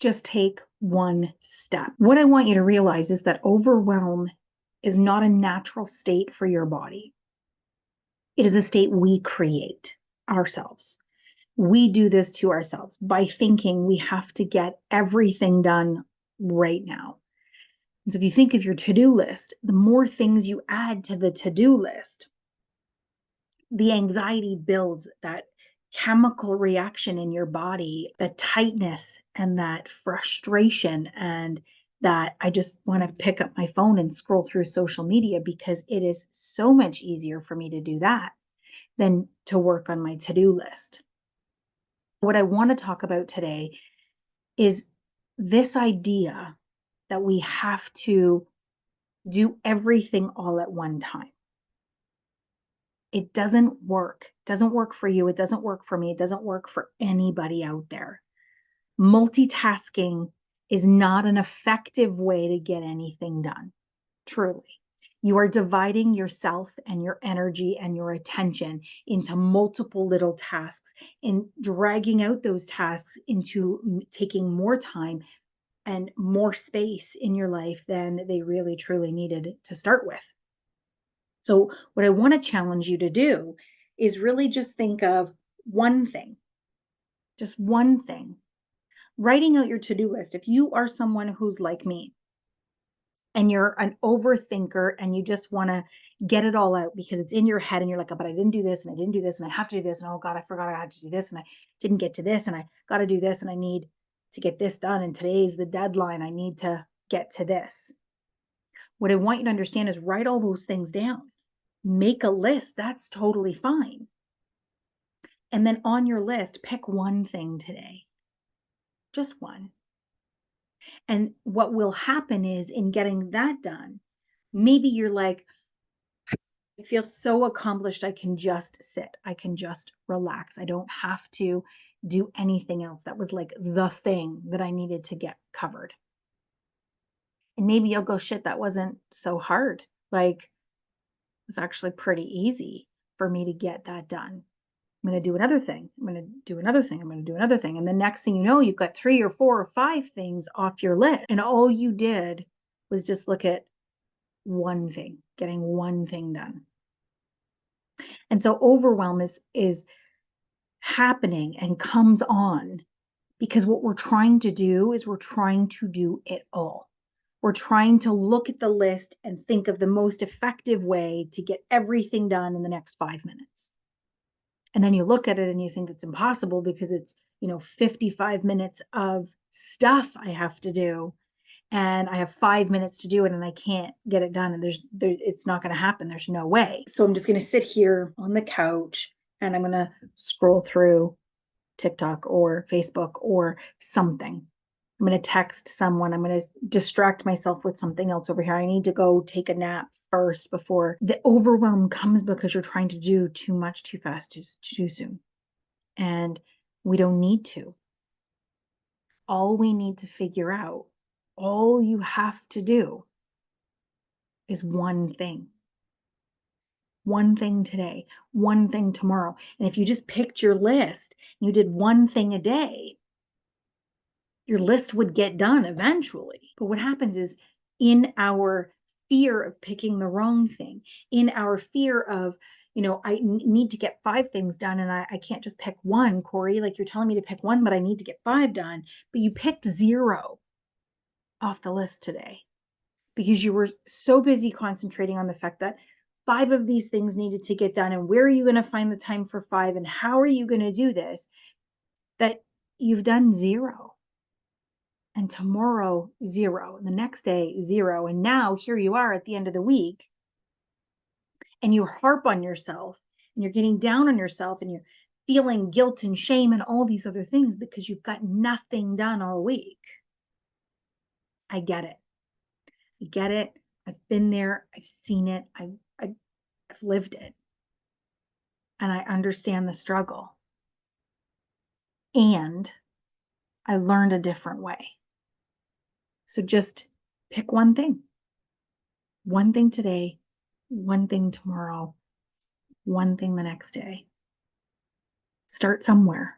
Just take one step. What I want you to realize is that overwhelm is not a natural state for your body. It is a state we create ourselves. We do this to ourselves by thinking we have to get everything done right now. And so if you think of your to-do list, the more things you add to the to-do list, the anxiety builds, that chemical reaction in your body, the tightness and that frustration, and that I just want to pick up my phone and scroll through social media because it is so much easier for me to do that than to work on my to-do list. What I want to talk about today is this idea that we have to do everything all at one time. It doesn't work. It doesn't work for you. It doesn't work for me. It doesn't work for anybody out there. Multitasking is not an effective way to get anything done, truly. You are dividing yourself and your energy and your attention into multiple little tasks and dragging out those tasks into taking more time and more space in your life than they really truly needed to start with. So, what I want to challenge you to do is really just think of one thing, just one thing. Writing out your to do list. If you are someone who's like me and you're an overthinker and you just want to get it all out because it's in your head and you're like, oh, but I didn't do this and I didn't do this and I have to do this. And oh God, I forgot I had to do this and I didn't get to this and I got to do this and I need to get this done. And today's the deadline. I need to get to this. What I want you to understand is write all those things down. Make a list. That's totally fine. And then on your list, pick one thing today, just one. And what will happen is in getting that done, maybe you're like, I feel so accomplished. I can just sit. I can just relax. I don't have to do anything else. That was like the thing that I needed to get covered. And maybe you'll go, shit, that wasn't so hard. Like, it's actually pretty easy for me to get that done. I'm going to do another thing. I'm going to do another thing. I'm going to do another thing. And the next thing you know, you've got 3 or 4 or 5 things off your list. And all you did was just look at one thing, getting one thing done. And so overwhelm is happening and comes on because what we're trying to do is we're trying to do it all. We're trying to look at the list and think of the most effective way to get everything done in the next 5 minutes. And then you look at it and you think it's impossible because it's, 55 minutes of stuff I have to do. And I have 5 minutes to do it and I can't get it done. And it's not going to happen. There's no way. So I'm just going to sit here on the couch and I'm going to scroll through TikTok or Facebook or something. I'm going to text someone. I'm going to distract myself with something else over here. I need to go take a nap first before the overwhelm comes because you're trying to do too much, too fast, too soon. And we don't need to. All we need to figure out, all you have to do is one thing. One thing today, one thing tomorrow. And if you just picked your list, you did one thing a day, your list would get done eventually. But what happens is in our fear of picking the wrong thing, in our fear of, I need to get 5 things done and I can't just pick one, Corey, like you're telling me to pick one, but I need to get 5 done. But you picked 0 off the list today because you were so busy concentrating on the fact that 5 of these things needed to get done. And where are you going to find the time for 5? And how are you going to do this? That you've done 0. And tomorrow, 0. And the next day, 0. And now here you are at the end of the week. And you harp on yourself and you're getting down on yourself and you're feeling guilt and shame and all these other things because you've got nothing done all week. I get it. I get it. I've been there. I've seen it. I've lived it. And I understand the struggle. And I learned a different way. So just pick one thing. One thing today, one thing tomorrow, one thing the next day. Start somewhere.